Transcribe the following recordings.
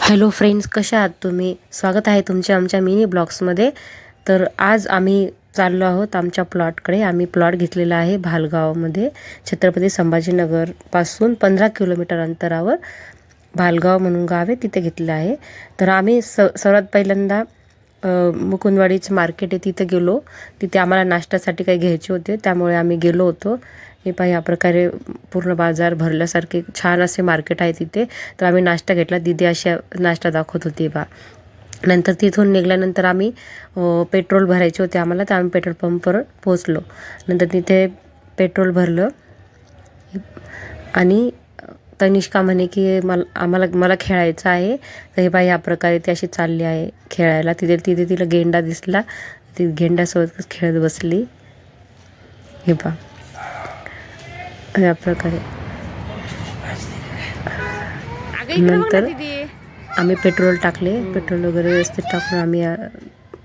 Hello friends, कशा आहात तुम्ही? स्वागत आहे तुमच्या आमच्या मिनी ब्लॉग्समध्ये. तर आज आम्ही चाललो आहोत आमच्या प्लॉटकडे. आम्ही प्लॉट घेतलेला आहे भालगावमध्ये. छत्रपती संभाजीनगरपासून 15 किलोमीटर अंतरावर भालगाव म्हणून गाव आहे, तिथे घेतलं आहे. तर आम्ही सर्वात पहिल्यांदा मुकुंदवाडीचं मार्केट आहे तिथे गेलो. तिथे आम्हाला नाश्त्यासाठी काही घ्यायचे होते, त्यामुळे आम्ही गेलो होतो. हे पहा, या प्रकारे पूर्ण बाजार भरल्यासारखे छान असे मार्केट आहे तिथे. तर आम्ही नाश्ता घेतला. दीदी अशा नाश्ता दाखवत होती बा. नंतर तिथून निघाल्यानंतर आम्ही पेट्रोल भरायचे होते आम्हाला, तर आम्ही पेट्रोल पंपवर पोचलो. नंतर तिथे पेट्रोल भरलं आणि तनिष्का म्हणे की मला खेळायचं आहे. तर हे बाई या प्रकारे ती अशी चालली आहे खेळायला. तिथे तिला गेंडा दिसला, ती गेंड्यासोबतच खेळत बसली. हे पहा, या प्रकारे. नंतर आम्ही पेट्रोल टाकले. पेट्रोल वगैरे व्यवस्थित टाकून आम्ही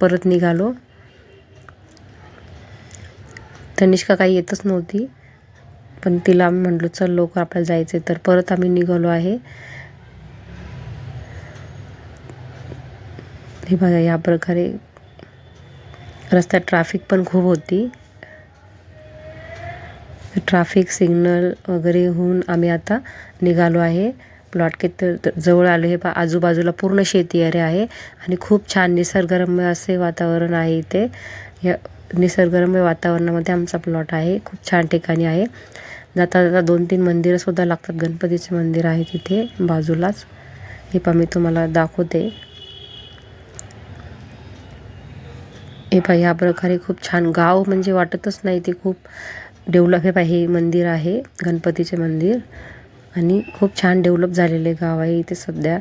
परत निघालो. तनिष्का काही येतच नव्हती, पण तिला आम्ही म्हटलो चल लवकर आपल्याला जायचं. तर परत आम्ही निघालो आहे. हे बघा, या प्रकारे रस्त्यात ट्रॅफिक पण खूप होती. ट्रॅफिक सिग्नल वगैरे होऊन आम्ही आता निघालो आहे. प्लॉट किती जवळ आलो. हे आजूबाजूला पूर्ण शेती एरिया आहे आणि खूप छान निसर्गरम्य असे वातावरण आहे इथे. या निसर्गरम्य वातावरणामध्ये आमचा प्लॉट आहे. खूप छान ठिकाणी आहे. जाता जाता 2-3 मंदिरंसुद्धा लागतात. गणपतीचे मंदिर आहे तिथे बाजूलाच. हे पहा, मी तुम्हाला दाखवते. हे पहा, ह्या प्रकारे खूप छान गाव म्हणजे वाटतच नाही, ते खूप डेव्हलप. हे पहा, हे मंदिर आहे गणपतीचे मंदिर आणि खूप छान डेव्हलप झालेले गाव आहे इथे सध्या.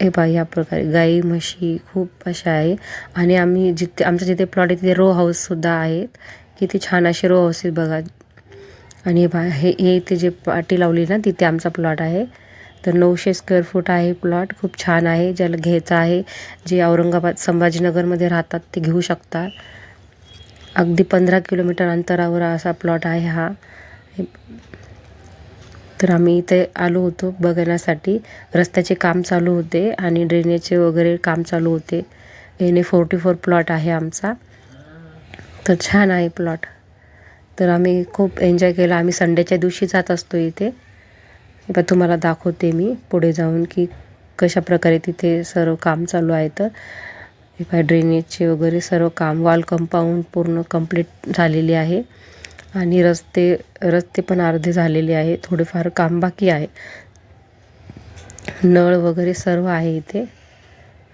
हे पहा, या प्रकारे गाई म्हशी खूप अशा आहे. आणि आम्ही आमचं जिथे प्लॉट आहे तिथे रो हाऊससुद्धा आहेत. किती छान असे रो हाऊसेस बघा. आणि हे इथे जे पाटी लावली ना, तिथे आमचा प्लॉट आहे. तर 900 स्क्वेअर फूट आहे प्लॉट. खूप छान आहे. ज्याला घ्यायचं आहे, जे औरंगाबाद संभाजीनगरमध्ये राहतात ते घेऊ शकतात. अगदी 15 किलोमीटर अंतरावर असा प्लॉट आहे हा. तर आम्ही इथे आलो होतो बघण्यासाठी. रस्त्याचे काम चालू होते आणि ड्रेनेजचे वगैरे काम चालू होते. NA44 प्लॉट आहे आमचा. तर छान आहे प्लॉट. तर आम्ही खूप एन्जॉय केला. आम्ही संडेच्या दिवशी जात असतो इथे. हे पण तुम्हाला दाखवते मी पुढे जाऊन की कशा प्रकारे तिथे सर्व काम चालू आहे. तर हे पाय, ड्रेनेजचे वगैरे सर्व काम, वॉल कंपाऊंड पूर्ण कंप्लीट झालेली आहे आणि रस्ते पण अर्धे झालेले आहे. थोडेफार काम बाकी आहे. नळ वगैरे सर्व आहे इथे.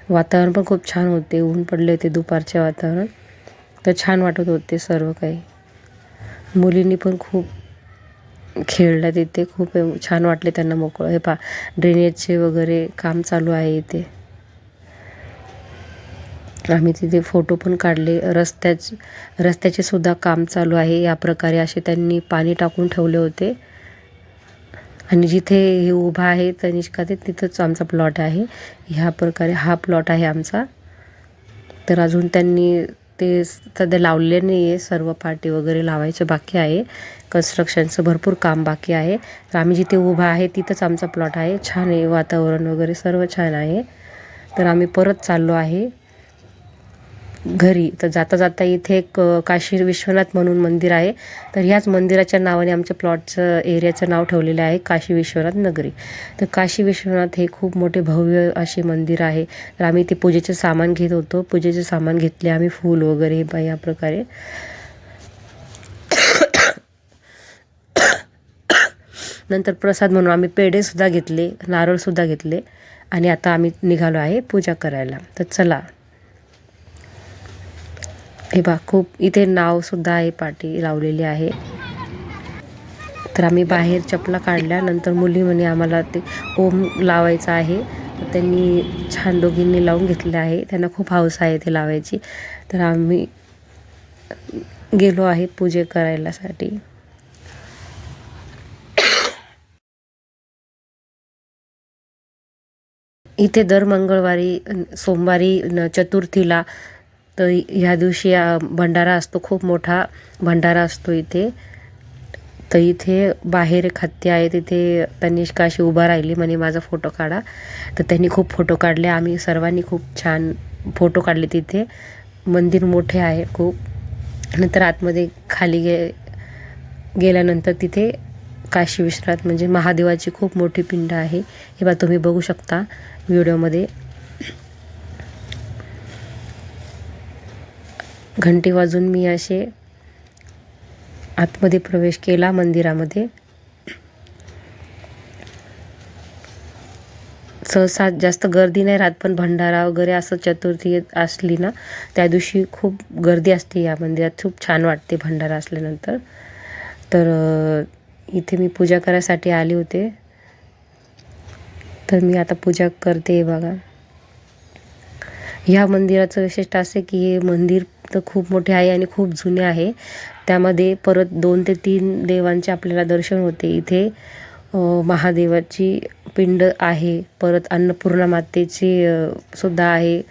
वातावरण पण खूप छान होते. ऊन पडले होते दुपारचे वातावरण, तर छान वाटत होते सर्व काही. मुलींनी पण खूप खेळल्या तिथे. खूप छान वाटले त्यांना मोकळं. हे पहा, ड्रेनेजचे वगैरे काम चालू आहे इथे. आम्ही तिथे फोटो पण काढले. रस्त्याचे सुद्धा काम चालू आहे. या प्रकारे असे त्यांनी पाणी टाकून ठेवले होते. आणि जिथे हे उभा आहे तनिष्का, तिथंच आमचा प्लॉट आहे. ह्या प्रकारे हा प्लॉट आहे आमचा. तर अजून त्यांनी ते सध्या लावलेले नाही आहे. सर्व पाटी वगैरे लावायचे बाकी आहे. कन्स्ट्रक्शनचं भरपूर काम बाकी आहे. तर आम्ही जिथे उभा आहे तिथंच आमचा प्लॉट आहे. छान आहे वातावरण वगैरे सर्व छान आहे. तर आम्ही परत चाललो आहे घरी. तर जाता जाता इथे एक काशी विश्वनाथ म्हणून मंदिर आहे. तर ह्याच मंदिराच्या नावाने आमच्या प्लॉटचं एरियाचं नाव ठेवलेलं आहे काशी विश्वनाथ नगरी. तर काशी विश्वनाथ हे खूप मोठे भव्य असे मंदिर आहे. तर आम्ही ते पूजेचे सामान घेत होतो. पूजेचे सामान घेतले आम्ही, फूल वगैरे या प्रकारे. नंतर प्रसाद म्हणून आम्ही पेढेसुद्धा घेतले, नारळसुद्धा घेतले आणि आता आम्ही निघालो आहे पूजा करायला. तर चला. हे बा, खूप इथे नावसुद्धा आहे, पाटी लावलेली आहे. तर आम्ही बाहेर चपला काढल्या. नंतर मुली म्हणे आम्हाला ते ओम लावायचं आहे. तर त्यांनी छान दोघींनी लावून घेतले आहे. त्यांना खूप हौस आहे ते लावायची. तर आम्ही गेलो आहे पूजे करायलासाठी. इथे दर मंगळवारी, सोमवारी, चतुर्थीला, तर ह्या दिवशी भंडारा असतो. खूप मोठा भंडारा असतो इथे. तर इथे बाहेर एक हत्ती आहे, तिथे तनिष्का अशी उभा राहिली, म्हणे माझा फोटो काढा. तर त्यांनी खूप फोटो काढले, आम्ही सर्वांनी खूप छान फोटो काढले. तिथे मंदिर मोठे आहे खूप. नंतर आतमध्ये खाली गेल्यानंतर तिथे काशी विश्वनाथ म्हणजे महादेवाची खूप मोठी पिंड आहे. हे बघा तुम्ही बघू शकता व्हिडिओमध्ये. घंटी वाजून मी असे आतमध्ये प्रवेश केला मंदिरामध्ये. सहसा जास्त गर्दी नाही राहत, पण भंडारा वगैरे असं चतुर्थी असली ना त्या दिवशी खूप गर्दी असते या मंदिरात. खूप छान वाटते भंडारा असल्यानंतर. तर इथे मी पूजा करायसाठी आले होते, तर मी आता पूजा करते. बघा ह्या मंदिराचं वैशिष्ट्य असे की हे मंदिर तर खूप मोठे आहे आणि खूप जुने आहे. त्यामध्ये परत 2 ते 3 देवांचे आपल्याला दर्शन होते. इथे महादेवाची पिंड आहे, परत अन्नपूर्णा मातेची सुद्धा आहे.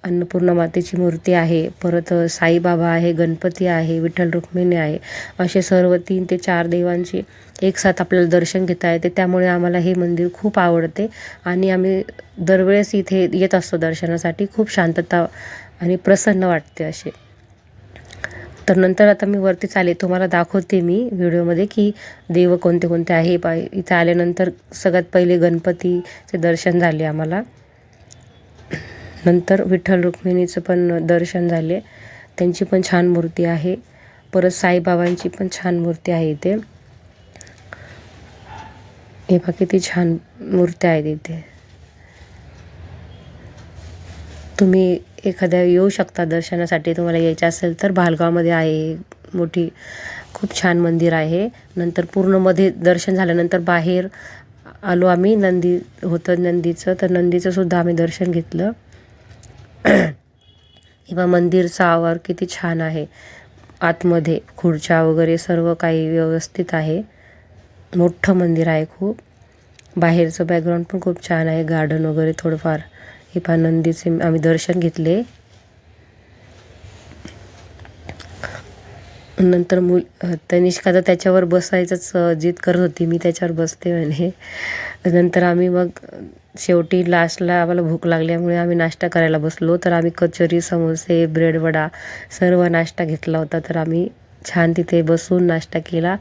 अन्नपूर्णा मातेची मूर्ती आहे, परत साईबाबा आहे, गणपती आहे, विठ्ठल रुक्मिणी आहे. असे सर्व 3 ते 4 देवांची एकसाथ आपल्याला दर्शन घेता येते. त्यामुळे आम्हाला हे मंदिर खूप आवडते आणि आम्ही दरवेळेस इथे येत असतो दर्शनासाठी. खूप शांतता आणि प्रसन्न वाटते असे. तर नंतर आता मी वरती चाले, तुम्हाला दाखवते मी व्हिडिओमध्ये की देव कोणते कोणते आहे. इथे आल्यानंतर सगळ्यात पहिले गणपतीचे दर्शन झाले आम्हाला. नंतर विठ्ठल रुक्मिणीचं पण दर्शन झाले, त्यांची पण छान मूर्ती आहे. परत साईबाबांची पण छान मूर्ती आहे इथे. हे बघा किती छान मूर्त्या आहेत इथे. तुम्ही एखाद्या येऊ शकता दर्शनासाठी, तुम्हाला यायचं असेल तर. भालगावमध्ये आहे मोठी, खूप छान मंदिर आहे. नंतर पूर्ण मध्ये दर्शन झाल्यानंतर बाहेर आलो आम्ही. नंदी होतं नंदीचं, तर नंदीचं सुद्धा आम्ही दर्शन घेतलं. किंवा मंदिरचा आवार किती छान आहे. आतमध्ये खुर्च्या वगैरे सर्व काही व्यवस्थित आहे. मोठं मंदिर आहे खूप. बाहेरचं बॅकग्राऊंड पण खूप छान आहे, गार्डन वगैरे थोडंफार. हे पहा नंदीचे आम्ही दर्शन घेतले. नंतर तनिष्का तर त्याच्यावर बसायचंच जिद करत होती, मी त्याच्यावर बसते म्हणे. नंतर आम्ही मग शेवटी लास्टला आम्हाला भूक लागल्यामुळे आम्ही नाश्ता करायला बसलो. तर आम्ही कचोरी, समोसे, ब्रेड वडा सर्व नाश्ता घेतला होता. तर आम्ही छान तिथे बसून नाश्ता केला.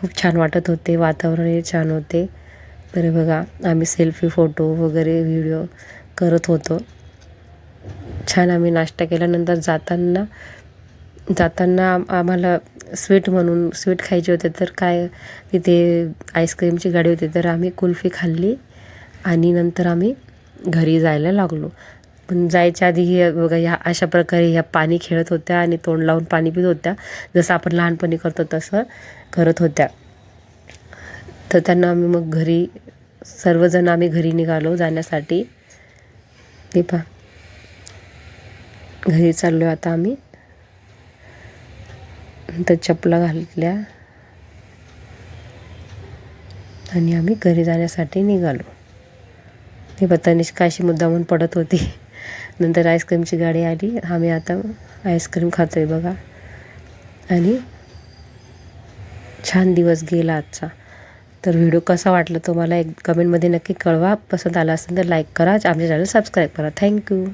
खूप छान वाटत होते, वातावरणही छान होते. तर बघा आम्ही सेल्फी, फोटो वगैरे व्हिडिओ करत होतो. छान आम्ही नाश्ता केला. नंतर जाताना आम्हाला स्वीट म्हणून स्वीट खायचे होते. तर काय तिथे आईस्क्रीमची गाडी होती, तर आम्ही कुल्फी खाल्ली आणि नंतर आम्ही घरी जायला लागलो. पण जायच्या आधी हे बघा ह्या अशा प्रकारे ह्या पाणी खेळत होत्या आणि तोंड लावून पाणी पित होत्या, जसं आपण लहानपणी करतो तसं करत होत्या. तर त्यांना आम्ही मग सर्वजण आम्ही घरी निघालो जाण्यासाठी. ते पहा घरी चाललो आता आम्ही. तर चपला घातल्या आणि आम्ही घरी जाण्यासाठी निघालो. ते तनिष्का अशी मुद्दामून पडत होती. नंतर आईस्क्रीमची गाडी आली. आम्ही आता आईस्क्रीम खातोय बघा. आणि छान दिवस गेला आजचा. तर व्हिडिओ कसा वाटला तुम्हाला एक कमेंटमध्ये नक्की कळवा. पसंत आला असेल तर लाईक करा, आमच्या चॅनल सबस्क्राईब करा. थँक्यू.